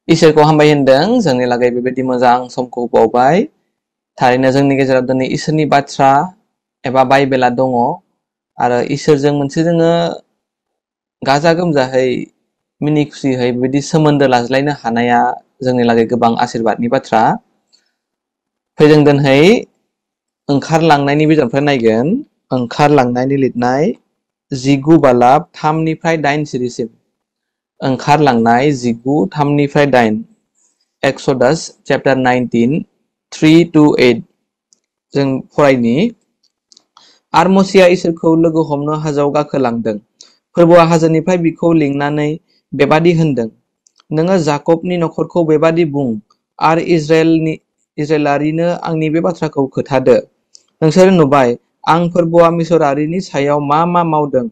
इसोरखौ हामबाय होनदों जोंनि लागै बेबायदि मोजां समखौ बावबाय। थारैनो जोंनि गेजेराव दिनै इसोरनि बाथ्रा एबा बाइबेला दङ आरो इसोरजों मोनसे जोङो गाजा गोमजाहै मिनि खुसियै बेबायदि सोमोन्दो लाज्लायनो हानाया जोंनि लागै गोबां आशीर्बादनि बाथ्रा। फैदों दिनै ओंखारलांनायनि बिजाबनिफ्राय नायगोन। ओंखारलांनायनि लिरनाय 19:3-8 सिरिसिम। ओंखारलांनाय 19:3-8 एक्सोडास चैप्टार 19 3-8 जों फरायनि। आरो मसीया इसोरखौ लोगो हमनो हाजोआव गाखोलांदों। फोरबोआ हाजोनिफ्राय बिखौ लिंनानै बेबादि होनदों, नोङो जाकबनि नखरखौ बेबादि बुं आरो इजराइलारिनो आंनि बे बाथ्राखौ खोथादो। नोंसोर नुबाय आं फोरबोआ मिसरारिनि सायाव मा मावदों।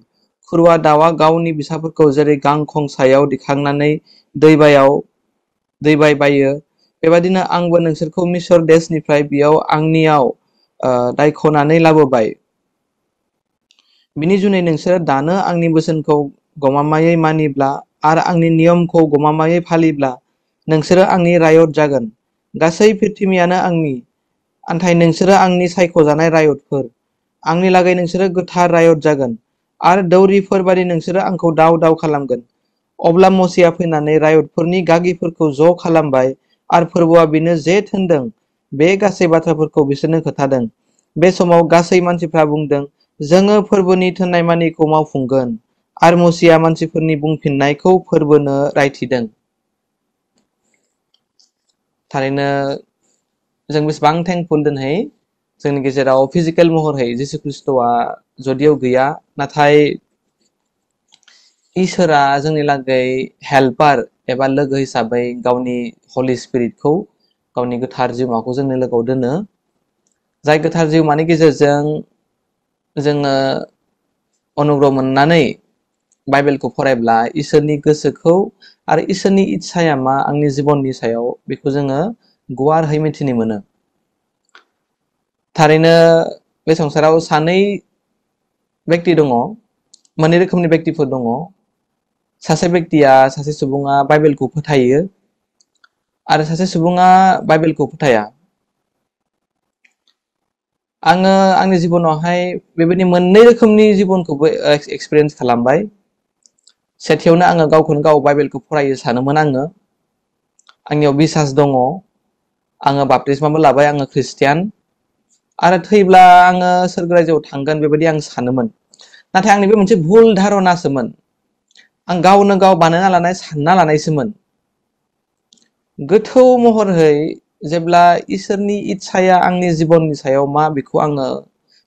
खुरुवा दाउआ गावनि फिसाफोरखौ जेरै गांखं सायाव दिखांनानै दैबाय बायो, बेबादिनो आंबो नोंसोरखौ मिसर देशनिफ्राय बियाव आंनियाव दायख'नानै लाबोबाय। बिनि जुनै नोंसोर दानो आंनि बोसोनखौ गमामायै मानिब्ला आरो आंनि नियमखौ गमामायै फालिब्ला नोंसोरो आंनि रायत जागोन। गासै पृथ्वीयानो आंनि, नाथाय नोंसोरो आंनि सायख'जानाय रायतफोर। आंनि लागै नोंसोरो गोथार रायत जागोन आरो दौरिफोर बादि नोंसोरो आंखौ दाव दाव खालामगोन। अब्ला मसीया फैनानै रायतफोरनि गागिफोरखौ ज' खालामबाय आरो फोरबोआ बिनो जे थोनदों बे गासै बाथ्राफोरखौ बिसोरनो खोथादों। बे समाव गासै मानसिफ्रा बुंदों, जोङो फोरबोनि थोननाय मानिखौ मावफुंगोन। आरो मसीया मानसिफोरनि बुंफिननायखौ फोरबोनो रायथिदों। थारैनो जों बेसेबां थेंकफुल दिनै जोंनि गेजेराव फिजिकेल महरै जिसु ख्रिस्ट'आ जदियाव गैया, नाथाय इसोरा जोंनि लागै हेल्पार एबा लोगो हिसाबै गावनि हलि स्पिरिटखौ, गावनि गोथार जिउमाखौ जोंनि लोगोआव दोनो। जाय गोथार जिउमानि गेजेरजों जोङो अनुग्रह मोननानै बाइबेलखौ फरायब्ला इसोरनि गोसोखौ आरो इसोरनि इस्साया मा आंनि जिबननि सायाव बेखौ जोङो गुवारहै मिथिनो मोनो। थारैनो बे संसाराव सानै बेक्ति दङ, मोननै रोखोमनि बेक्तिफोर दङ। सासे बेक्तिया, सासे सुबुङा बाइबेलखौ फोथायो आरो सासे सुबुङा बाइबेलखौ फोथाया। आङो आंनि जिबनावहाय बेबायदि मोननै रोखोमनि जिबनखौबो एक्सपिरियेन्स खालामबाय। सेथियावनो आङो गावखौनो गाव बाइबेलखौ फरायो सानोमोन आङो। आंनियाव बिसास दङ, आङो बाप्तिस्माबो लाबाय, आङो ख्रिस्टियान आरो थैब्ला आङो सोरगो रायजोआव थांगोन बेबायदि आं सानोमोन। नाथाय आंनि बे मोनसे भुल धारनासोमोन। आं गावनो गाव बानायना लानाय, सानना लानायसोमोन। गोथौ महरै जेब्ला इसोरनि इस्साया आंनि जिबननि सायाव मा बेखौ आङो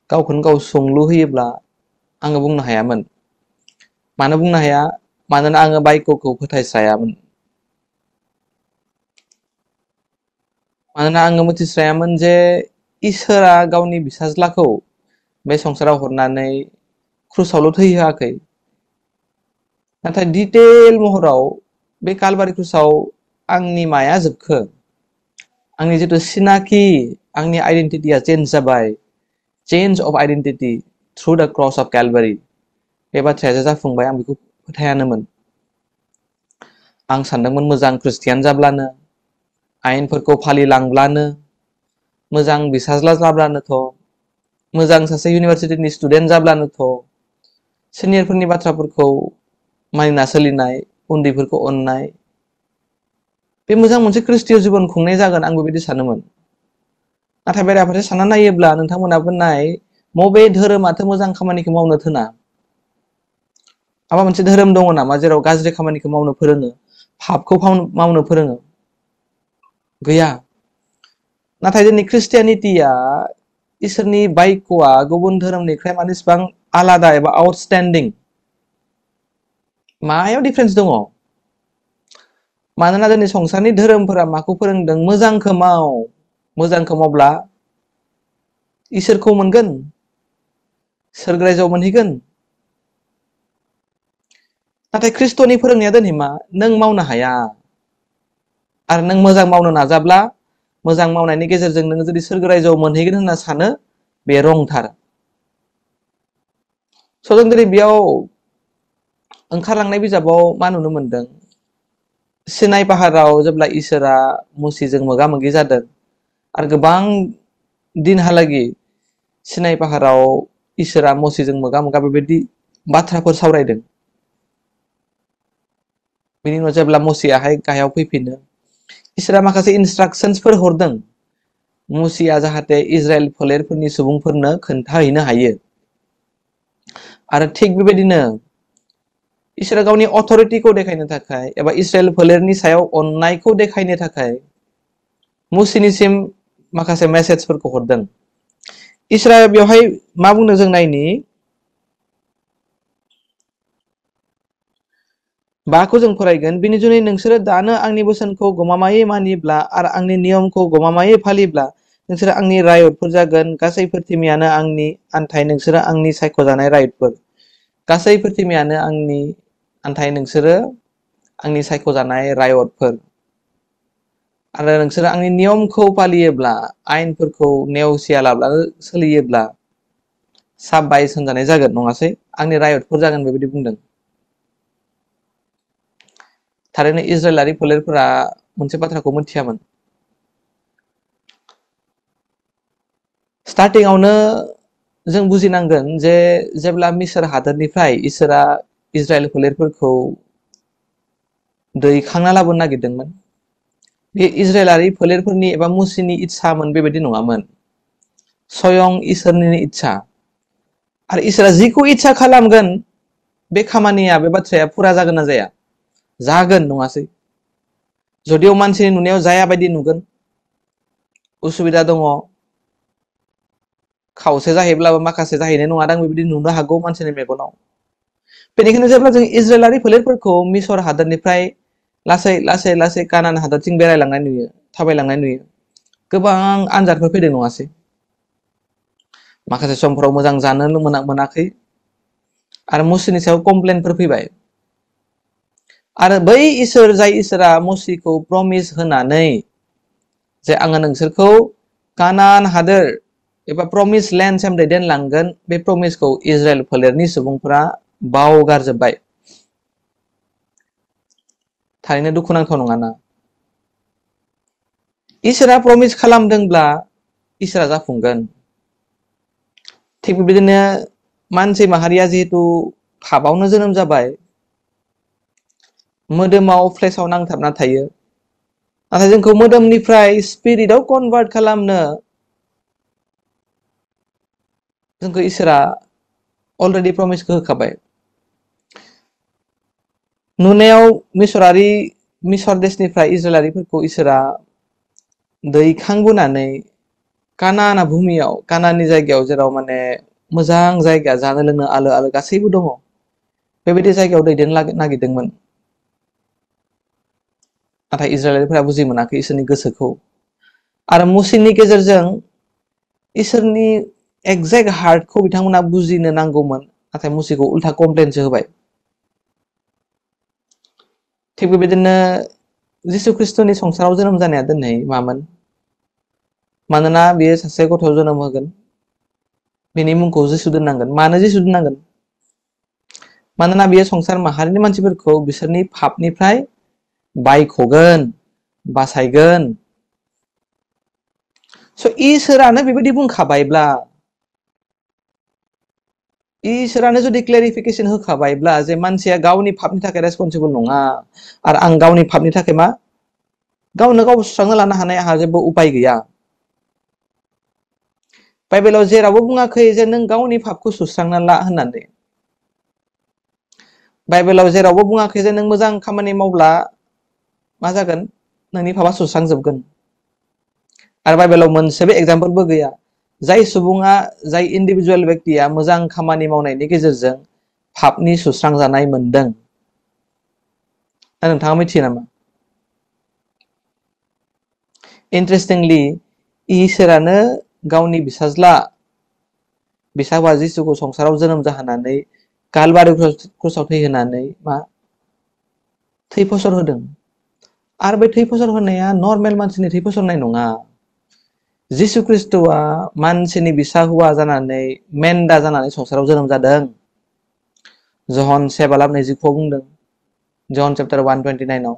गावखौनो गाव सोंलु होयोब्ला आङो बुंनो हायामोन। मानो बुंनो हाया? मानोना आङो बाइबेलखौ फोथायस्रायामोन। मानोना आङो मिथिस्रायामोन जे इसोरा गावनि फिसाज्लाखौ बे संसाराव हरनानै क्रुसावल' थैहोआखै, नाथाय डिटेल महराव बे कालभारि क्रुसाव आंनि माया जोबखो? आंनि जिथु सिनाखि, आंनि आइडेन्टिटिया चेन्ज जाबाय। चेन्ज अफ आइडेन्टिटि थ्रु द क्रस अफ केलभारि। बे बाथ्राया जाफुंबाय, आं बेखौ फोथायानोमोन। आं सानदोंमोन मोजां ख्रिस्टियान जाब्लानो, आयेनफोरखौ फालिलांब्लानो, मोजां बिसाज्ला जाब्लानोथ', मोजां सासे इउनिभारसिटिनि स्टुडेन्ट जाब्लानोथ', सिनियरफोरनि बाथ्राफोरखौ मानिना सोलिनाय, उन्दैफोरखौ अननाय, बे मोजां मोनसे ख्रिस्टीय जिबन खुंनाय जागोन, आं बेबायदि सानोमोन। नाथाय बेराफारसे सानना नायोब्ला नोंथांमोनाबो नाय, मबे धोरोमाथो मोजां खामानिखौ मावनो थोना? माबा मोनसे धोरोम दङ नामा जेराव गाज्रि खामानिखौ मावनो फोरोङो, पापखौ मावनो फोरोङो? गैया। नाथाय जोंनि ख्रिस्टियानिटिया, इसोरनि बाइक'आ गुबुन धोरोमनिफ्राय माने इसेबां आलादा एबा आउटस्टेन्डिं। मायाव डिफारेन्स दङ? मानोना जोंनि संसारनि धोरोमफोरा माखौ फोरोंदों? मोजांखौ माव, मोजांखौ मावब्ला इसोरखौ मोनगोन, सोरगो रायजोआव मोनहैगोन। नाथाय ख्रिस्ट'नि फोरोंनाया दिनै मा? नों मावनो हाया आरो नों मोजां मावनो नाजाब्ला, मोजां मावनायनि गेजेरजों नोङो जुदि सोरगो रायजोआव मोनहैगोन होनना सानो, बे रंथार। स' जों दिनै बेयाव ओंखारलांनाय बिजाबाव मा नुनो मोनदों? सिनाइ पाहाराव जेब्ला इसोरा मुसिजों मोगा मोगि जादों आरो गोबां दिनहालागै सिनाइ पाहाराव इसोरा मुसिजों मोगा मोगा बेबायदि बाथ्राफोर सावरायदों। बेनि उनाव जेब्ला मुसियाहाय गाहायाव फैफिनो इसोरा माखासे इनस्ट्राक्शनसफोर हरदों मुसिया जाहाथे इजराइल फोलेरफोरनि सुबुंफोरनो खोन्थाहैनो हायो। आरो थिग बेबायदिनो इसोरा गावनि अथरिटिखौ देखायनो थाखाय एबा इजराइल फोलेरनि सायाव अननायखौ देखायनो थाखाय मुसिनिसिम माखासे मेसेजफोरखौ हरदों। इसोरा बेवहाय मा बुंदों जों नायनि 5 जों फरायगोन। बिनि जुनै नोंसोरो दानो आंनि बोसोनखौ गमामायै मानिब्ला आरो आंनि नियमखौ गमामायै फालिब्ला नोंसोरो आंनि रायतफोर जागोन। गासै पृथ्बीयानो आंनि आन्थाय नोंसोरो आंनि सायख'जानाय रायतफोर। गासै पृथ्बीयानो आंनि आन्थाय नोंसोरो आंनि सायख'जानाय रायतफोर। आरो नोंसोरो आंनि नियमखौ फालियोब्ला आयेनफोरखौ नेवसियालाबानो सोलियोब्ला साबायस होनजानाय जागोन नङासै? आंनि रायतफोर जागोन बेबायदि बुंदों। थारैनो इजराइलारि फोलेरफोरा मोनसे बाथ्राखौ मिथियामोन। स्टार्टिंआवनो जों बुजिनांगोन जे जेब्ला मिसर हादोरनिफ्राय इसोरा इजराइल फोलेरफोरखौ दैखांना लाबोनो नागिरदोंमोन बे इजराइलारि फोलेरफोरनि एबा मुसिनि इच्छामोन बेबायदि नङामोन। स्वयं इसोरनिनो इच्छा। आरो इसोरा जिखौ इच्छा खालामगोन बे खामानिया बे बाथ्राया फुरा जागोन ना जाया? जागोन नङासै? जुदियाव मानसिनि नुनायाव जाया बायदि नुगोन उसुबिदा दङ खावसे जाहैब्लाबो माखासे जाहैनाय नङादां बेबायदि नुनो हागौ मानसिनि मेगनाव। बेनिखायनो जेब्ला जों इजराइलारि फोलेरफोरखौ मिसर हादोरनिफ्राय लासै लासै लासै कानान हादोरथिं बेरायलांनाय नुयो थाबायलांनाय नुयो गोबां आनजादफोर फैदों नङासै? माखासे समफोराव मोजां जानो मोनाखै आरो मुसिनि सायाव कमप्लेनफोर फैबाय। आरो बै इसोर जाय इसोरा मुसिखौ प्रमिस होनानै जे आङो नोंसोरखौ कानान हादोर एबा प्रमिस लेन्डसिम दैदेनलांगोन बे प्रमिसखौ इजराइल फोलेरनि सुबुंफोरा बावगारजोब्बाय। थारैनो दुखुनांथाव नङाना? इसोरा प्रमिस खालामदोंब्ला इसोरा जाफुंगोन। थिग बेबायदिनो मानसि माहारिया जिहेतु पापआवनो जोनोम जाबाय मोदोमाव फ्लेसाव नांथाबना थायो। नाथाय जोंखौ मोदोमनिफ्राय स्पिरिटआव कनभार्ट खालामनो जोंखौ इसोरा अलरेडि प्रमिसखौ होखाबाय। नुनायाव मिसर देशनिफ्राय इजराइलारिफोरखौ इसोरा दैखांबोनानै कानान भुमियाव कानाननि जायगायाव जेराव माने मोजां जायगा जानो लोंनो आलो आलो गासैबो दङ बेबायदि जायगायाव दैदेनलांनो नागिरदोंमोन। नाथाय इजराइलारिफोरा बुजि मोनाखै इसोरनि गोसोखौ। आरो मुसिनि गेजेरजों इसोरनि एक्जेक्ट हार्टखौ बिथांमोना बुजिनो नांगौमोन नाथाय मुसिखौ उल्था कमप्लेनसो होबाय। थिग बेबायदिनो जिसु ख्रिस्ट'नि संसाराव जोनोम जानाया दिनै मामोन? मानोना बेयो सासे गथ' जोनोम होगोन बेनि मुंखौ जिसु दोननांगोन। मानो जिसु दोननांगोन? मानोना बेयो संसार माहारिनि मानसिफोरखौ बिसोरनि पापनिफ्राय बायख'गोन बासायगोन। स' इसोरानो बेबायदि बुंखाबायब्ला इसोरानो जुदि क्लेरिफिकेसन होखाबायब्ला जे मानसिया गावनि पापनि थाखाय रेसपन्सिबल नङा आरो आं गावनि पापनि थाखाय मा गावनो गाव सुस्रांना लानो हानाय आंहा जेबो उपाय गैया। बाइबेलाव जेरावबो बुङाखै जे नों गावनि पापखौ सुस्रांना ला होननानै। बाइबेलाव जेरावबो बुङाखै जे नों मोजां खामानि मावब्ला मा जागोन नोंनि पापआ सुस्रांजोबगोन। आरो बाइबेलाव मोनसेबो एगजामपोलबो गैया जाय सुबुङा जाय इन्डिभिजुवेल बेक्तिया मोजां खामानि मावनायनि गेजेरजों पापनि सुस्रांजानाय मोनदों। दा नोंथाङा मिथियो नामा? इन्टारेस्टिंलि इसोरानो गावनि फिसाज्ला जिसुखौ संसाराव जोनोम जाहोनानै कालबारि क्रसआव थैहोनानै मा थै फसर होदों। आरो बे थै फसर होनाया नर्मेल मानसिनि थै फसरनाय नङा। जिसु ख्रिस्ट'आ मानसिनि बिसा हौवा जानानै मेन्दा जानानै संसाराव जोनोम जादों। जहन 7:29 बुंदों। जहन चैप्टार 1:29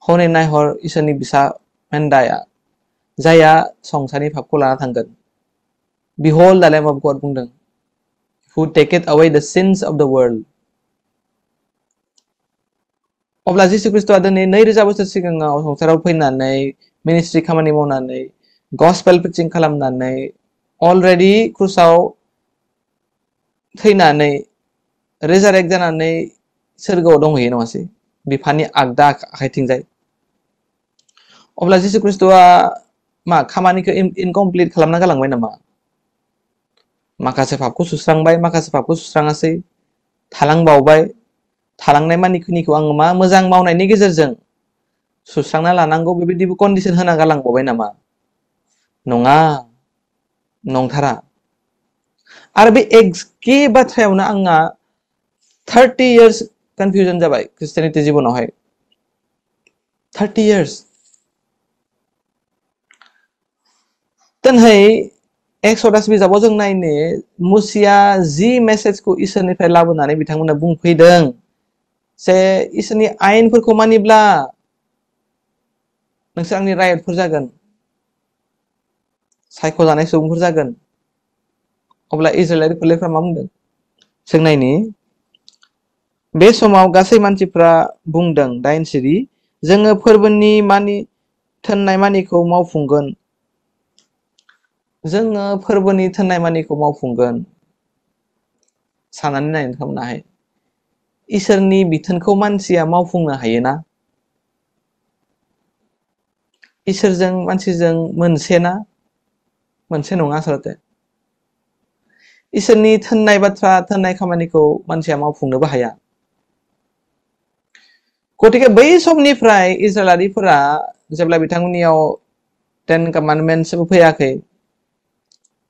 हनै नायहर इसोरनि बिसा मेन्दाया जायहा संसारनि पापखौ लाना थांगोन। Behold the Lamb of God बुंदों, who taketh away the sins of the world. अब्ला जिसु ख्रिस्टआ दिनै 2000 बोसोर सिगाङाव संसाराव फैनानै मिनिस्ट्रि खामानि मावनानै गस्पेल प्रिचिं खालामनानै अलरेडि क्रुसाव थैनानै रेजारेक्ट जानानै सोरगोआव दंहैयो नङासै, बिफानि आगदा आखाइथिंजाय। अब्ला जिसु ख्रिस्टआ मा खामानिखौ इनकमप्लिट खालामना गालांबाय नामा? माखासे पापखौ सुस्रांबाय, माखासे पापखौ सुस्राङासै, थालांबावबाय। थालांनाय मानिखिनिखौ आङो मा मोजां मावनायनि गेजेरजों सुस्रांना लानांगौ बेबायदिबो कन्डिसन होना गालांबावबाय नामा? नङा, नंथारा। आरो बे एखे बाथ्रायावनो आंहा 30 years कन्फ्यूजन जाबाय क्रिस्टियानिटी जीवनावहाय। 30 years। दिनै एक्सोडास बिजाबाव जों नायनो मुसिया जि मेसेजखौ इसोरनिफ्राय लाबोनानै बिथांमोना बुंफैदों जे इसोरनि आयेनफोरखौ मानिब्ला नोंसोर आंनि रायतफोर जागोन, सायख'जानाय सुबुंफोर जागोन। अब्ला इजराइलारि फोलेरफ्रा मा बुंदों जों नायनि। बे समाव गासै मानसिफ्रा बुंदों, 9 सिरि, जोङो फोरबोनि थोननाय मानिखौ मावफुंगोन। जोङो फोरबोनि थोननाय मानिखौ मावफुंगोन। साननानै नाय नोंथांमोनाहाय, इसोरनि बिथोनखौ मानसिया मावफुंनो हायोना? इसोरजों मानसिजों मोनसे ना? मोनसे नङा आसलते। इसोरनि थोननाय बाथ्रा, थोननाय खामानिखौ मानसिया मावफुंनोबो हाया। गतिके बै समनिफ्राय इजराइलारिफोरा जेब्ला बिथांमोननियाव 10 कमान्डमेन्ट्सबो फैयाखै,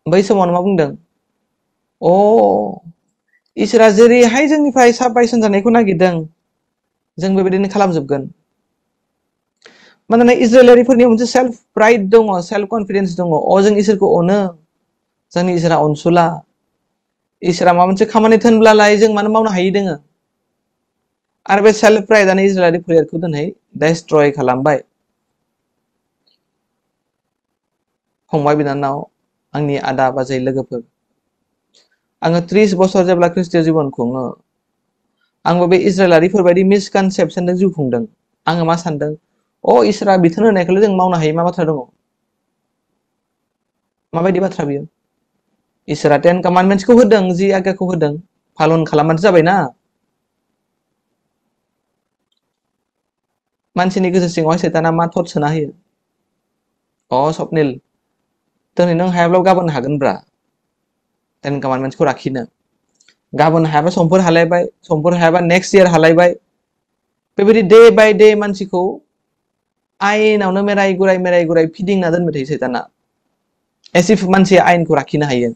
बै समावनो मा बुंदों? इसोरा जेरैहाय जोंनिफ्राय साबायसन जानायखौ नागिरदों, जों बेबायदिनो खालामजोबगोन। मानोना इजराइलारिफोरनि मोनसे सेल्फ प्राइड दङ, सेल्फ कन्फिडेन्स दङ। जों इसोरखौ अनो, जोंनि इसोरा अनसुला। इसोरा माबा मोनसे खामानि थोनब्लालाय जों मानो मावनो हायि दोङो। आरो बे सेल्फ प्राइडआनो इजराइलारि फोलेरखौ दिनै डेस्ट्रय खालामबाय। फंबाय बिनानाव, आंनि आदा बाजै लोगोफोर, आङो 30 बोसोर जेब्ला ख्रिस्टीय जीवन खुङो, आंबो बे इजराइलारिफोर बायदि मिसकनसेप्शनजों जिउ खुंदों। आङो मा सानदों, इसोरा बिथोन होनायखौल' जों मावनो हायो, मा बाथ्रा दङ? माबायदि बाथ्रा बियो? इसोरा 10 कमान्डमेन्ट्सखौ होदों, जि आज्ञाखौ होदों, पालन खालामबानो जाबायना। मानसिनि गोसो सिङावहाय सैताना मा थट सोना होयो? स्वप्निल, दिनै नों हायाब्ला गाबोन हागोनब्रा 10 कमान्डमेन्ट्सखौ लाखिनो। गाबोन हायाबा समफोर हालायबाय, समफोर हायाबा नेक्स्ट इयार हालायबाय। बेबायदि डे बाय डे मानसिखौ आयेनावनो मेराय गुराय फिदिंना दोनबाय थायो सैताना। एसिफ मानसिया आयेनखौ लाखिनो हायो।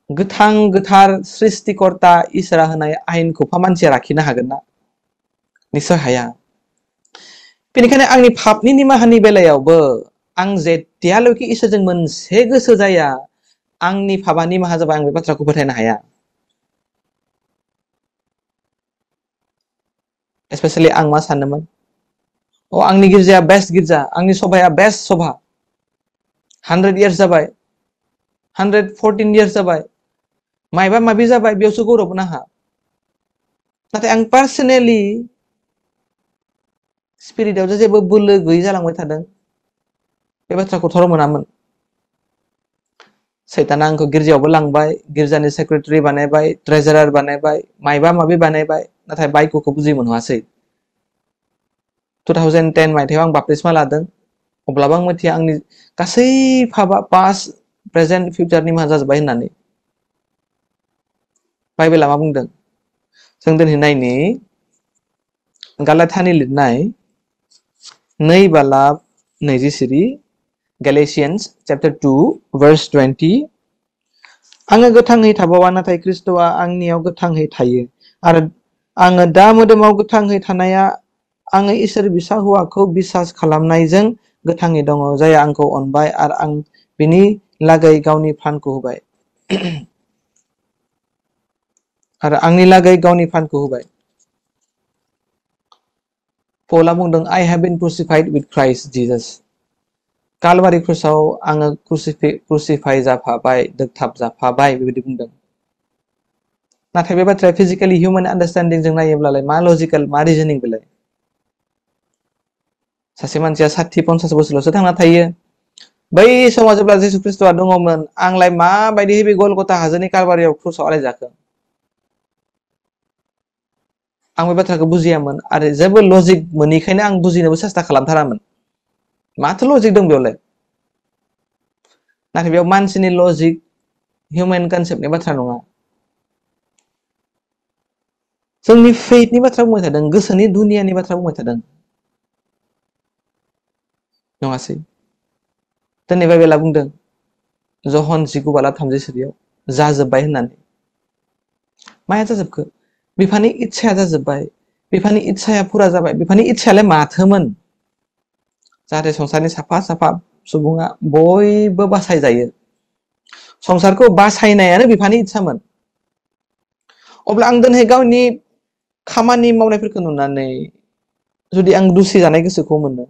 गोथां गोथार सृष्टिकर्ता इसोरा होनाय आयेनखौ मानसिया लाखिनो हागोन ना? निस्सय हाया। बेनिखायनो आंनि पापनि निमाहानि बेलायावबो आं जेतियाल'खि इसोरजों मोनसे गोसो जाया, आंनि पापा निमाहा जाबाय, आं बे बाथ्राखौ फोथायनो हाया। स्पेशली आं मा सानोमोन, आंनि गिर्जाया बेस्ट गिर्जा, आंनि सभाया बेस्ट सभा, 100 years जाबाय, 114 years जाबाय, मायबा माबि जाबाय, बेयावसो गौरब नाहा। नाथाय आं पार्सनेलि स्पिरिटआव जेबो बोलो गैयै जालांबाय थादों, बे बाथ्राखौ थर' मोनामोन। सैताना आंखौ गिर्जायावबो लांबाय, गिर्जानि सेक्रेटारि बानायबाय, ट्रेजारार बानायबाय, मायबा माबि बानायबाय, नाथाय बायख'खौ बुजि मोनहासै। 2010 मायथाइयाव आं बाप्तिस्मा लादों, अब्लाबो आं मिथिया आंनि गासै पापा पास्ट प्रेजेन्ट फिउचार निमाहा जाजोब्बाय होननानै। बाइबेला मा बुंदों? जों दिनै नायनि गालाथानि लिरनाय 2:20 सिरि, Galatians chapter 2 verse 20। आङो गोथाङै थाबावा, नाथाय ख्रिस्ट'आ आंनियाव गोथाङै थायो। आरो आङो दा मोदोमाव गोथाङै थानाया आङो इसोर बिसा हौवाखौ बिसास खालामनायजों गोथाङै दङ, जाय आंखौ अनबाय आरो आं बिनि लागै गावनि प्राणखौ होबाय। आरो आंनि लागै गावनि प्राणखौ होबाय। पौला बुंदों I have been crucified with Christ Jesus कालबारि क्रुसाव आङो क्रुसिफाइ जाफाबाय दोगथाब जाफाबाय बेबायदि बुंदों नाथाय बे बाथ्राया फिजिकली हिउमेन आन्डारस्टेन्डिं जों नायोब्लालाय मा लजिकल मा रिजनिं बेलाय सासे मानसिया 60-50 बोसोरल'सो थांना थायो बै समाव जेब्ला जिसु ख्रिस्टआ दङमोन आंलाय माबायदि बे गलगथा हाजोनि कालबारियाव क्रुसाव आलायजाखो आं बे बाथ्राखौ बुजियामोन आरो जेबो लजिक मोनैखायनो आं बुजिनोबो सेस्था खालामथारामोन माथो लजिक दं बेयावलाय नाथाय बेयाव मानसिनि लजिक हिउमेन कनसेप्टनि बाथ्रा नङा जोंनि फेथनि बाथ्रा बुंबाय थादों गोसोनि दुनियानि बाथ्रा बुंबाय थादों नङासै दिनै बाइबेला बुंदों जहन 19:33 जाजोब्बाय होननानै माया जाजोबखो बिफानि इच्छाया जाजोब्बाय बिफानि इच्छाया पुरा जाबाय बिफानि इच्छायालाय माथोमोन जाहाथे संसारनि साफा साफा सुबुङा बयबो बासायजायो संसारखौ बासायनायानो बिफानि इच्छामोन अब्ला आं दिनै गावनि खामानि मावनायफोरखौ नुनानै जुदि आं दुसि जानाय गोसोखौ मोनो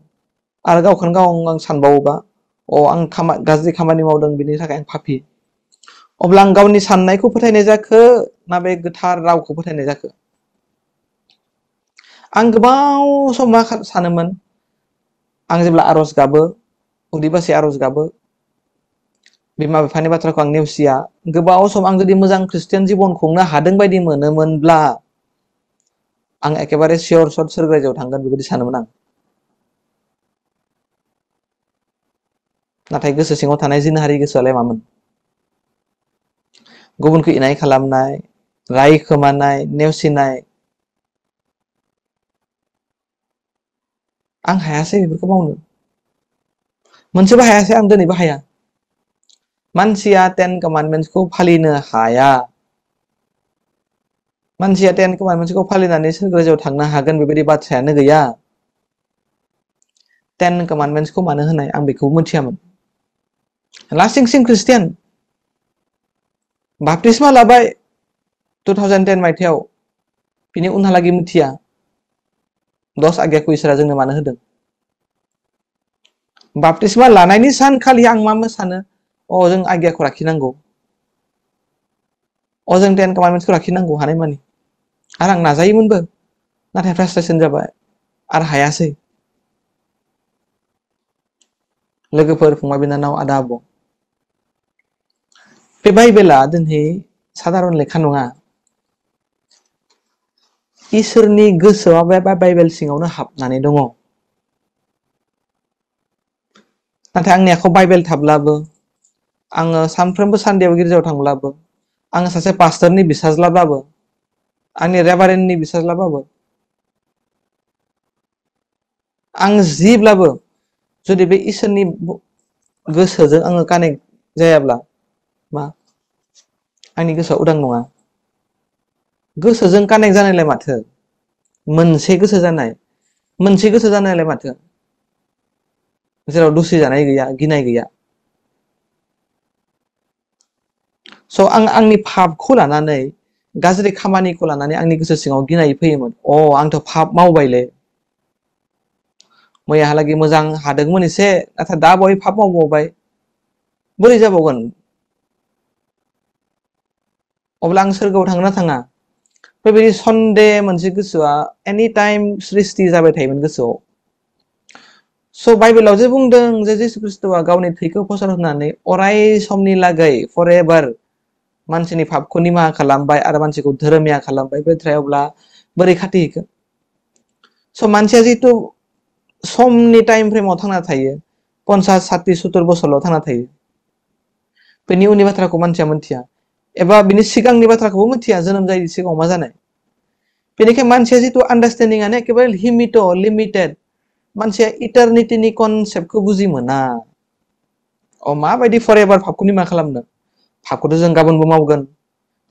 आरो गावखौनो गाव आं सानबावोबा आं गाज्रि खामानि मावदों बिनि थाखाय आं पापी अब्ला आं गावनि साननायखौ फोथायनाय जाखो ना बे गोथार रावखौ फोथायनाय जाखो आं गोबाव सम मा सानोमोन आं जेब्ला आरज गाबो उदैबासि आरज गाबो बिमा बिफानि बाथ्राखौ आं नेवसिया गोबाव सम आं जुदि मोजां ख्रिस्टियान जिबन खुंनो हादों बायदि मोनोमोनब्ला आं एकेबारे सियर सट सोरगोआव थांगोन बेबायदि सानोमोन आं नाथाय गोसो सिङाव थानाय जिनाहारि गोसोआलाय मामोन गुबुनखौ इनाय खालामनाय राय खोमानाय नेवसिनाय आं हायासै बेफोरखौ मावनो मोनसेबो हायासै आं दिनैबो हाया मानसिया 10 कमान्डमेन्ट्सखौ फालिनो हाया मानसिया 10 कमान्डमेन्ट्सखौ फालिनानै सोरगोआव थांनो हागोन बेबायदि बाथ्रायानो गैया 10 कमान्डमेन्ट्सखौ मानो होनाय आं बेखौ मिथियामोन लास्टिंसिम ख्रिस्टियान बाप्तिस्मा लाबाय 2010 मायथाइयाव बिनि उनहालागै मिथिया 10 आज्ञाखौ इसोरा जोंनो मानो होदों बाप्तिस्मा लानायनि सानखालि आं मा सानो जों आज्ञाखौ लाखिनांगौ जों 10 कमान्डमेन्ट्सखौ लाखिनांगौ हानायमानि आरो आं नाजायोमोनबो नाथाय फ्रास्ट्रेसन जाबाय आरो हायासै लोगोफोर फंबाय बिनानाव आदा आब' बे बाइबेला दिनै साधारन लेखा नङा इसोरनि गोसोआ बे बाइबेल सिङावनो हाबनानै दङ नाथाय आंनि आखायाव बाइबेल थाब्लाबो आङो सानफ्रोमबो सानदेआव गिर्जायाव थांब्लाबो आङो सासे पास्टरनि बिसाज्लाबाबो आंनि रेभारेन्डनि बिसाज्लाबाबो आं जिब्लाबो जुदि बे इसोरनि गोसोजों आङो कानेक्ट जायाब्ला मा आंनि गोसोआ उदां नङा गोसोजों कानेक्ट जानायलाय माथो मोनसे गोसो जानायलाय माथो जेराव दुसि जानाय गैया गिनाय गैया आं आंनि पापखौ लानानै गाज्रि खामानिखौ लानानै आंनि गोसो सिङाव गिनाय फैयोमोन आंथ' पाप मावबायलै मैयाहालागै मोजां हादोंमोन एसे नाथाय दा बय पाप मावबावबाय बोरै जाबावगोन अब्ला आं सोरगोआव थांना थाङा बेबायदि सन्देह मोनसे गोसोआ एनि टाइम सृष्टि जाबाय थायोमोन गोसोआव बाइबेलाव जे बुंदों जे जिसु ख्रिस्टआ गावनि थैखौ फसर होनानै अराय समनि लागै फरएभार मानसिनि पापखौ निमाहा खालामबाय आरो मानसिखौ धोरोमिया खालामबाय बे बाथ्रायावब्ला बोरै खाथिहैखो मानसिया जितु समनि टाइम फ्रेमाव थांना थायो 50, 60, 70 बोसोरल' थांना थायो बेनि उननि बाथ्राखौ मानसिया मिथिया एबा बिनि सिगांनि बाथ्राखौबो मिथिया जोनोम जायैनि सिगाङाव मा जानाय बेनिखायनो मानसिया जितु आन्डारस्टेन्डिंआनो एकेबारे लिमिटेड मानसिया इटारनिटिनि कनसेप्टखौ बुजि मोना माबायदि फरएभार पापखौ निमाहा खालामनो पापखौथ' जों गाबोनबो मावगोन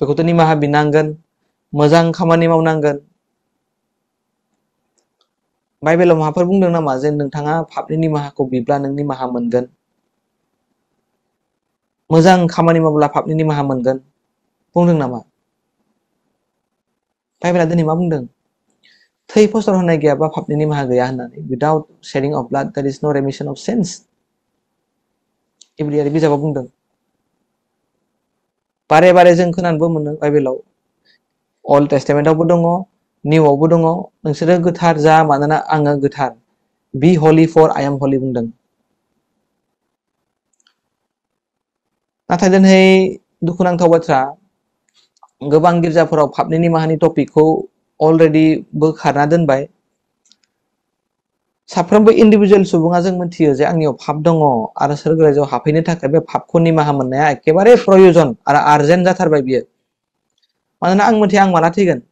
बेखौथ' निमाहा बिनांगोन मोजां खामानि मावनांगोन बाइबेलाव माबाफोर बुंदों नामा जे नोंथाङा पापनि निमाहाखौ बिब्ला नों निमाहा मोनगोन मोजां खामानि मावब्ला पापनि निमाहा मोनगोन बुंदों नामा बाइबेला दिनै मा बुंदों थै फसर होनाय गैयाबा पापनि निमाहा गैया होननानै without shedding of blood there is no remission of sins इब्रियारि बिजाबाव बुंदों बारे बारे जों खोनानोबो मोनो बाइबेलाव अल्ड टेस्टामेन्टआवबो दङ निउआवबो दङ नोंसोरो गोथार जा मानोना आङो गोथार be holy for I am holy बुंदों नाथाय दिनै दुखुनांथाव बाथ्रा गोबां गिर्जाफोराव पापनि निमाहानि टपिकखौ अलरेडि बोखारना दोनबाय साफ्रोमबो इन्डिभिजुवेल सुबुङा जों मिथियो जे आंनियाव पाप दङ आरो सोरगो रायजोआव हाबफैनो थाखाय बे पापखौ निमाहा मोननाया एखेबारे प्रयोजन आरो आर्जेन्ट जाथारबाय बियो मानोना आं मिथिया आं माला थैगोन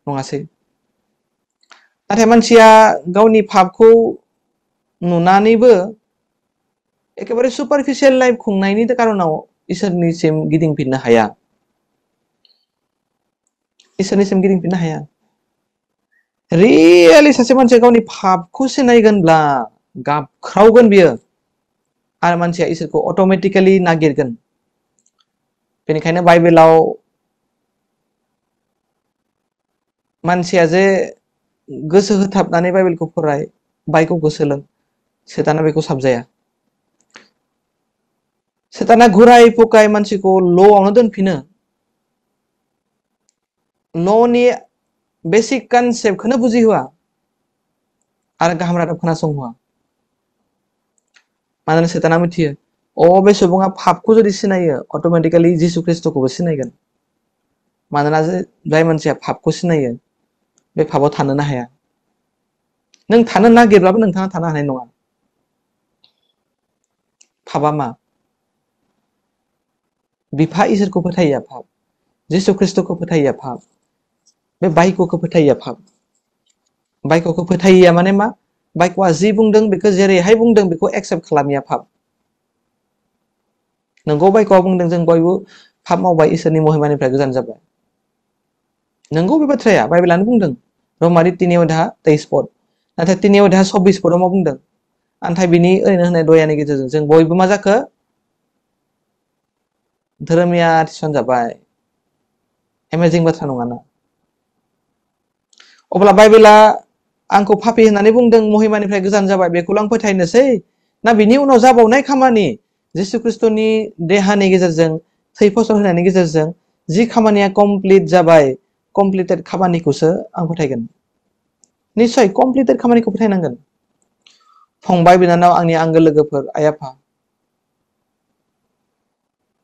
नङासै नाथाय मानसिया गावनि पापखौ नुनानैबो एखेबारे सुपारफिशियेल लाइफ खुंनायनि कारनाव इसोरनिसिम गिदिंफिननो हाया इसोरनिसिम गिदिंफिननो हाया रियेलि सासे मानसिया गावनि पापखौ सिनायगोनब्ला गाबख्रावगोन बियो आरो मानसिया इसोरखौ अट'मेटिकेलि नागिरगोन बेनिखायनो बाइबेलाव मानसिया जे गोसो होथाबनानै बाइबेलखौ फराय बाइबेलखौ सोलों सेताना बेखौ साबजाया सेताना घुराय फुकाय मानसिखौ ल'आवनो दोनफिनो ल'नि बेसिक कनसेप्टखौनो बुजिहोआ आरो गाहाम रादाब खोनासंहोआ मानोना सेताना मिथियो बे सुबुङा पापखौ जुदि सिनायो अट'मेटिकेलि जिसु ख्रिस्टखौबो सिनायगोन मानोना जाय मानसिया पापखौ सिनायो बे पापाव थानोनो हाया नों थानो नागिरब्लाबो नोंथाङा थानो हानाय नङा पापा मा बिफा इसोरखौ फोथायिया पाप जिसु ख्रिस्टखौ फोथायिया पाप बे बाइबेलखौ फोथायिया पाप बाइबेलखौ फोथायिया माने मा बाइबेला जि बुंदों बेखौ जेरैहाय बुंदों बेखौ एक्सेप्ट खालामिया पाप नंगौ बाइबेला बुंदों जों बयबो पाप मावबाय इसोरनि महिमानिफ्राय गोजान जाबाय नंगौ बे बाथ्राया बाइबेलानो बुंदों रमारि 3:23 पद नाथाय 3:26 पदआव मा बुंदों नाथाय बिनि ओरैनो होनाय दयानि गेजेरजों जों बयबो मा जाखो धोरोमिया थिसनजाबाय एमेजिं बाथ्रा नङाना अब्ला बाइबेला आंखौ पापी होननानै बुंदों महिमानिफ्राय गोजान जाबाय बेखौल' आं फोथायनोसै ना बिनि उनाव जाबावनाय खामानि जिसु ख्रिस्टनि देहानि गेजेरजों थै फसर होनायनि गेजेरजों जि खामानिया कमप्लिट जाबाय कमप्लिटेड खामानिखौसो आं फोथायगोन निश्चय कमप्लिटेड खामानिखौ फोथायनांगोन फंबाय बिनानाव आंनि आंगो लोगोफोर आइ आफा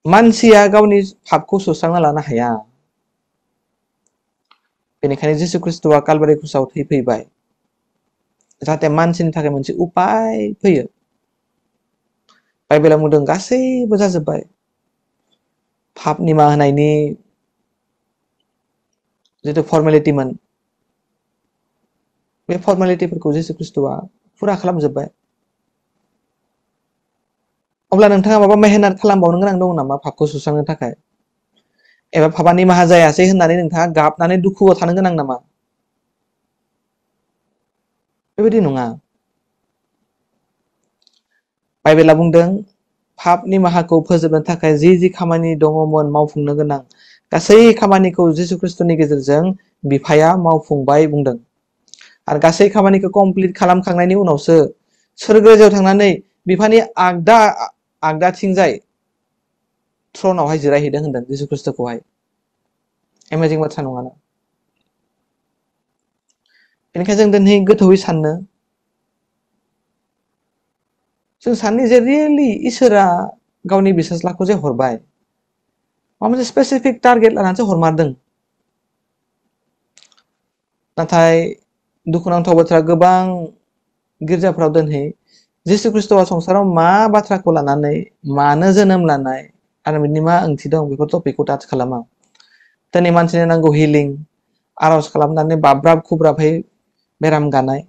मानसिया गावनि पापखौ सुस्रांना लानो हाया बेनिखायनो जिसु ख्रिस्टआ कालभारि क्रुसाव थैफैबाय जाहाथे मानसिनि थाखाय मोनसे उपाय फैयो बाइबेलाव बुंदों गासैबो जाजोब्बाय पाप निमाहा होनायनि जितु फर्मेलिटिमोन बे फर्मेलिटिफोरखौ जिसु ख्रिस्टआ फुरा खालामजोब्बाय अब्ला नोंथाङा माबा मेहनत खालामबावनो गोनां दं नामा पापखौ सुस्रांनो थाखाय एबा पापा निमाहा जायासै होननानै नोंथाङा गाबनानै दुखुआव थानो गोनां नामा बेबायदि नङा बाइबेला बुंदों पाप निमाहाखौ फोजोबनो थाखाय जि खामानि दङमोन मावफुंनो गोनां गासै खामानिखौ जिसु ख्रिस्टनि गेजेरजों बिफाया मावफुंबाय बुंदों आरो गासै खामानिखौ कमप्लिट खालामखांनायनि उनावसो सोरगोआव थांनानै बिफानि आगदाथिंजाय थ्रनावहाय जिरायहैदों होनदों जिसु ख्रिस्टखौहाय एमेजिं बाथ्रा नङाना बेनिखायनो जों दिनै गोथौयै साननो जों साननि जे रियेलि इसोरा गावनि बिसाज्लाखौ जे हरबाय माबा मोनसे स्पेसिफिक टारगेट लानानैसो हरमारदों नाथाय दुखुनांथाव बाथ्रा गोबां गिर्जाफोराव दिनै जिसु ख्रिस्टआ संसाराव मा बाथ्राखौ लानानै मानो जोनोम लानाय आरो बिनि मा ओंथि दं बेफोर टपिकखौ टाच खालामा दिनै मानसिनो नांगौ हिलिं आरज खालामनानै बाब्राब खुब्राबहै बेराम गानाय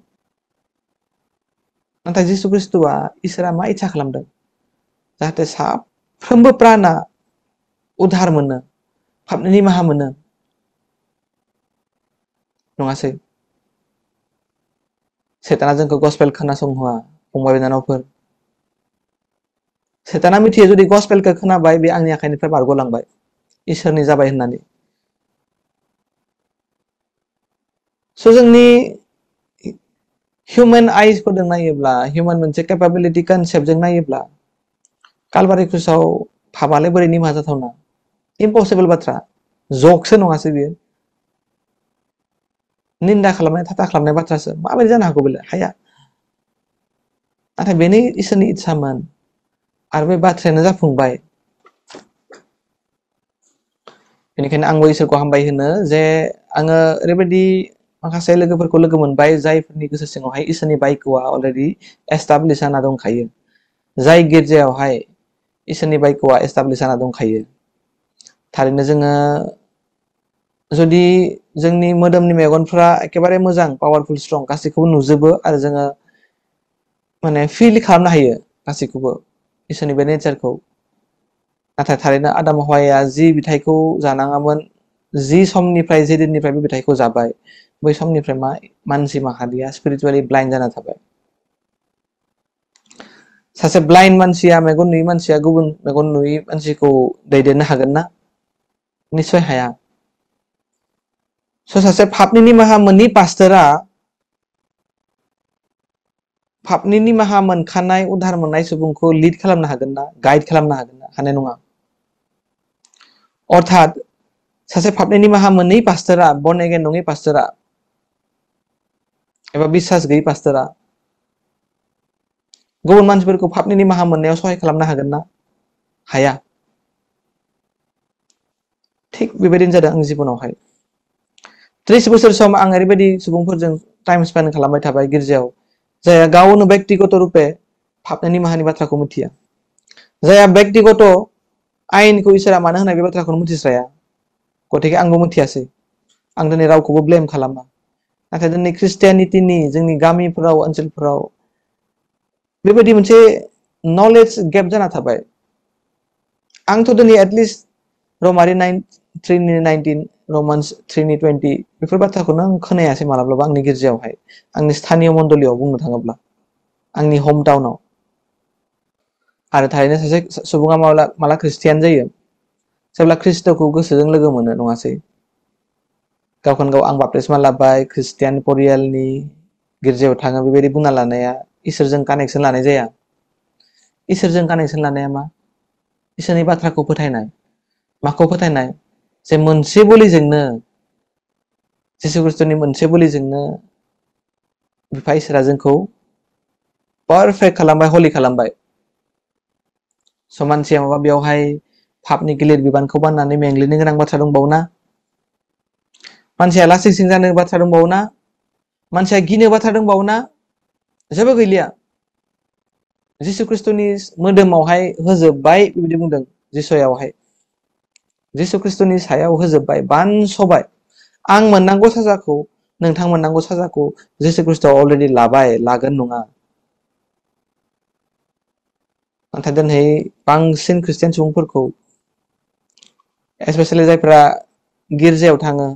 नाथाय जिसु ख्रिस्टआ इसोरा मा इच्ছা खालामदों जाहाथे साफ्रोमबो प्राणा उधार मोनो पापनि निमाहा मोनो नङासै सेताना जोंखौ गसपेल खोनासंहोआ फंबाय बिनानावफोर सेताना मिथियो जुदि गसपेलखौ खोनाबाय बे आंनि आखाइनिफ्राय बारग'लांबाय इसोरनि जाबाय होननानै स' जोंनि हिउमेन आइसफोरजों नायोब्ला, हिउमेन मोनसे केपाबिलिटि कनसेप्टजों नायोब्ला कालभारि क्रुसाव पापआलाय बोरै निमाहा जाथावना? इम्पसिबल बाथ्रा, जकसो नङासै बियो, निन्दा खालामनाय थाथा खालामनाय बाथ्रासो, माबायदि जानो हागौ बेलाय? हाया। नाथाय बेनो इसोरनि इच्छामोन आरो बे बाथ्रायानो जाफुंबाय। बेनिखायनो आंबो इसोरखौ हामबाय होनो जे आङो ओरैबायदि माखासे लोगोफोरखौ लोगो मोनबाय जायफोरनि गोसो सिङावहाय इसोरनि बायख'आ अलरेडि एस्टाब्लिश जाना दंखायो, जाय गिर्जायावहाय इसोरनि बायख'आ एस्टाब्लिश जाना दंखायो। थारैनो जोङो जुदि जोंनि मोदोमनि मेगनफ्रा एखेबारे मोजां, पावारफुल, स्ट्रं, गासैखौबो नुजोबो आरो जोङो माने फिल खालामनो हायो गासैखौबो, इसोरनि बे नेचारखौ। नाथाय थारैनो आदाम हवाया जि बिथाइखौ जानाङामोन, जि समनिफ्राय जे दिननिफ्राय बे बिथाइखौ जाबाय, बै समनिफ्राय मानसि माहारिया स्पिरिचुवेलि ब्लाइन्ड जाना थाबाय। सासे ब्लाइन्ड मानसिया, मेगन नुयि मानसिया गुबुन मेगन नुयि मानसिखौ दैदेननो हागोन ना? निस्सय हाया। स' सासे पापनि निमाहा मोननि पास्टरा पापनि निमाहा मोनखानाय, उधार मोननाय सुबुंखौ लिड खालामनो हागोन ना? गाइड खालामनो हागोन ना? हानाय नङा। अर्थात सासे पापनि निमाहा मोनै पास्टरा, बर्न एगेन नङि पास्टरा एबा बिश्वास गैयै पास्टरा गुबुन मानसिफोरखौ पापनि निमाहा मोननायाव सहाय खालामनो हागोन ना? हाया। थिग बेबायदिनो जादों आंनि जिबनावहाय। 30 बोसोर सम आं ओरैबायदि सुबुंफोरजों टाइम स्पेन्ड खालामबाय थाबाय गिर्जायाव, जायहा गावनो बेक्तिगत रुपे पापनि निमाहानि बाथ्राखौ मिथिया, जायहा बेक्तिगत आयेनखौ इसोरा मानो होनाय बे बाथ्राखौनो मिथिस्राया। गतिके आंबो मिथियासै, आं दिनै रावखौबो ब्लेम खालामा। नाथाय दिनै ख्रिस्टियानिटिनि जोंनि गामिफोराव, ओनसोलफोराव बेबायदि मोनसे नलेज गेप जाना थाबाय। आंथ' दिनै एटलिस्ट रमारि 3:19, रमान्स 3:20 बेफोर बाथ्राखौनो आं खोनायासै मालाबाबो आंनि गिर्जायावहाय, आंनि स्थानीय मण्डलियाव बुंनो थाङोब्ला, आंनि हम टाउनाव। आरो थारैनो सासे सुबुङा माला ख्रिस्टियान जायो? जेब्ला ख्रिस्ट'खौ गोसोजों लोगो मोनो, नङासै? गावखौनो गाव आं बाप्तिस्मा लाबाय, ख्रिस्टियान परियालनि, गिर्जायाव थाङो, बेबायदि बुंना लानाया इसोरजों कानेक्सन लानाय जाया। इसोरजों कानेक्सन लानाया मा? इसोरनि बाथ्राखौ फोथायनाय। माखौ फोथायनाय? जे मोनसे बोलिजोंनो, जिसु ख्रिस्ट'नि मोनसे बोलिजोंनो बिफा इसोरा जोंखौ पारफेक्ट खालामबाय, हलि खालामबाय। स' मानसिया माबा बेवहाय पापनि गिलिर बिबानखौ बाननानै मेंग्लिनो गोनां बाथ्रा दंबावो ना? मानसिया लासिं सिं जानो बाथ्रा दंबावो ना? मानसिया गिनो बाथ्रा दंबावो ना? जेबो गैलिया। जिसु ख्रिस्ट'नि मोदोमावहाय होजोबबाय, बेबायदि बुंदों जिसयावहाय। जिसु ख्रिस्ट'नि सायाव होजोबबाय, बानस'बाय। आं मोननांगौ साजाखौ, नोंथां मोननांगौ साजाखौ जिसु ख्रिस्ट'आ अलरेडि लाबाय, लागोन नङा। नाथाय दिनै बांसिन ख्रिस्टियान सुबुंफोरखौ, एस्पेसियेलि जायफ्रा गिर्जायाव थाङो,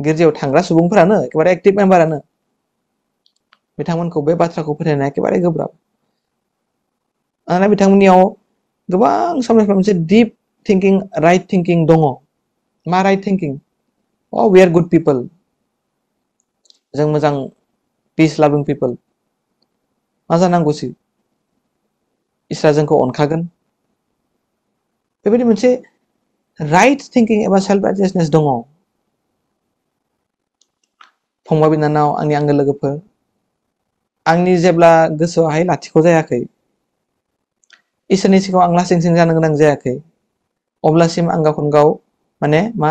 गिर्जायाव थांग्रा सुबुंफोरानो, एखेबारे एक्टिभ मेम्बारानो, बिथांमोनखौ बे बाथ्राखौ फोथायनाया एखेबारे गोब्राब। मानोना बिथांमोननियाव गोबां समनिफ्राय मोनसे डिप थिंकिं, राइट थिंकिं दङ। मा right thinking? We are good people, जों मोजां पिस लाभिं पिपोल। मा जानांगौसै? इसोरा जोंखौ अनखागोन। बेबायदि मोनसे राइट थिंकिं एबा सेल्फ राइटियासनेस दङ। फंबाय बिनानाव, आंनि आंगो लोगोफोर, आंनि जेब्ला गोसोआवहाय लाथिख' जायाखै, इसोरनि सिगाङाव आं लासिं सिं जानो गोनां जायाखै, अब्लासिम आं गावखौनो गाव माने मा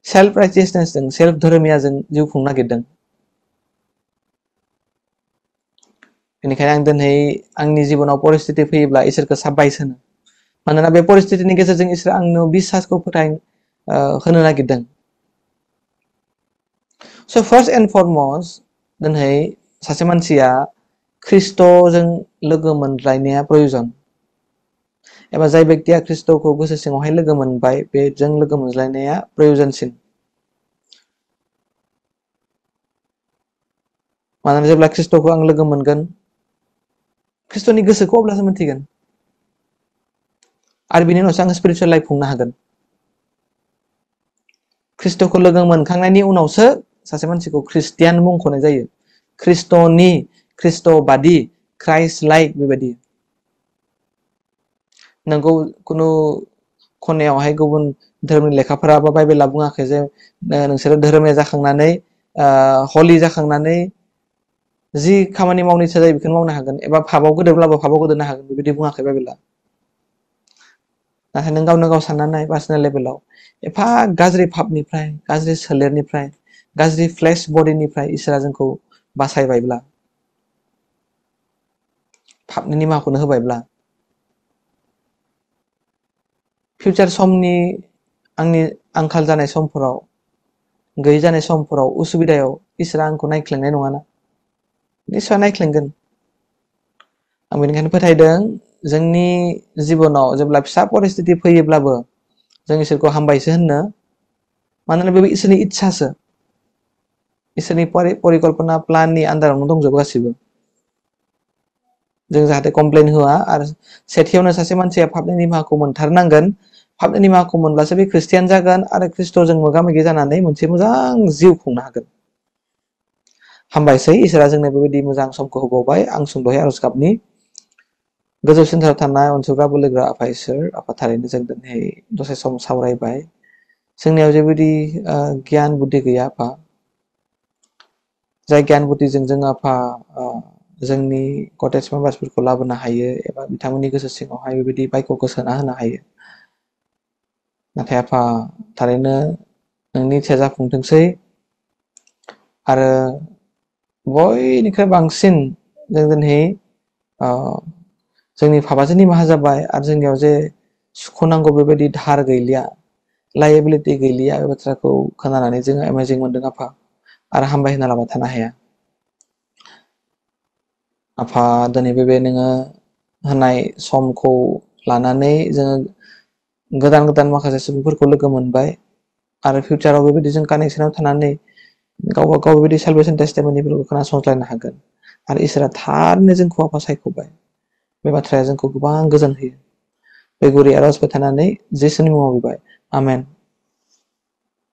सेल्फ राइटियासनेसजों, सेल्फ धोरोमियाजों जिउ खुंनो नागिरदों। बेनिखायनो आं दिनै आंनि जिबनाव परिस्थिति फैयोब्ला इसोरखौ साबायस होनो। मानोना बे परिस्थितिनि गेजेरजों इसोर आंनो बिश्वासखौ होनो नागिरदों। स' फार्स्ट एन्ड फरमस्ट, दिनै सासे मानसिया ख्रिस्ट'जों लोगो मोनलायनाया प्रयजन। एबा जाय बेक्तिया ख्रिस्ट'खौ गोसो सिङावहाय लोगो मोनबाय, बेजों लोगो मोनज्लायनाया प्रयजनसिन। मानोना जेब्ला ख्रिस्ट'खौ आं लोगो मोनगोन, ख्रिस्ट'नि गोसोखौ अब्लासो मिथिगोन। आरो बिनि उनावसो आं स्पिरिचुवेल लाइफ खुंनो हागोन। ख्रिस्ट'खौ लोगो मोनखांनायनि उनावसो सासे मानसिखौ ख्रिस्टियान मुंख'नाय जायो। ख्रिस्ट'नि, ख्रिस्ट' बादि, ख्राइस्ट लाइक बेबायदि। नोंगौ खुनु खनायावहाय गुबुन धोरोमनि लेखाफोरा बा बाइबेला बुङाखै जे नोंसोरो धोरोमनिया जाखांनानै हलि जाखांनानै जि खामानि मावनो इच्छा जायो बेखौनो मावनो हागोन एबा पापाव गोदोब्लाबो पापाव गोदोनो हागोन बेबायदि बुङाखै बाइबेला। नाथाय नों गावनो गाव साननानै नाय पार्सनेल लेभेलाव एफा गाज्रि पापनिफ्राय, गाज्रि सोलेरनिफ्राय, गाज्रि फ्लेश बडिनिफ्राय इसोरा जोंखौ बासायबायब्ला, पापनि निमाहाखौनो होबायब्ला, फिउचार समनि आंनि आंखाल जानाय समफोराव, गैयै जानाय समफोराव, उसुबिदायाव इसोरा आंखौ नायख्लेंनाय नङाना? निस्सय नायख्लेंगोन। आं बेनिखायनो फोथायदों जोंनि जिबनाव जेब्ला फिसा परिस्थिति फैयोब्लाबो जों इसोरखौ हामबायसो होननो, मानोना बे इसोरनि इच्छासो, इसोरनि परिकल्पना प्लाननि आन्दारावनो दंजोबो गासिबो। जों जाहाथे कमप्लेन होआ आरो सेथियावनो सासे मानसिया पापनि निमाहाखौ मोनथारनांगोन। पापनि निमाहाखौ मोनब्लासो बे ख्रिस्टियान जागोन आरो ख्रिस्ट'जों मोगा मोगि जानानै मोनसे मोजां जिउ खुंनो हागोन। हामबायसै, इसोरा जोंनो बेबायदि मोजां समखौ होबावबाय। आं सुंद'यै आरज गाबनि। गोजौसिनथाराव थानाय अनसुग्रा बोलोग्रा आफा इसोर, आफा थारैनो जों दिनै दसे सम सावरायबाय। जोंनियाव जेबायदि गियान बुद्धि गैया आफा, जाय गियान बुद्धिजों जों आफा जोंनि कटेज मेम्बार्सफोरखौ लाबोनो हायो एबा बिथांमोननि गोसो सिङावहाय बेबायदि बायख'खौ सोना होनो हायो। नाथाय आफा थारैनो नोंनि इच्छाया जाफुंथोंसै आरो बयनिख्रुइ बांसिन जों दिनै जोंनि पापआ जे निमाहा जाबाय आरो जोंनियाव जे सुख'नांगौ बेबायदि धार गैलिया, लायबिलिटि गैलिया, बे बाथ्राखौ खोनानानै जोङो एमेजिं मोनदों आफा आरो हामबाय होनना लाबाय थानो हाया। आफा दिनै बे नोङो होनाय समखौ लानानै जोङो गोदान गोदान माखासे सुबुंफोरखौ लोगो मोनबाय आरो फिउचाराव बेबायदि जों कानेक्सनाव थानानै गावबा गाव बेबायदि साल्भेसन टेस्टिमनिफोरखौ खोनासंज्लायनो हागोन आरो इसोरा थारैनो जोंखौ आफा सायख'बाय। बे बाथ्राया जोंखौ गोबां गोजोन होयो। बे गुरै आर'ज फोथायनानै जेसुनि मुङाव बिबाय, आमेन।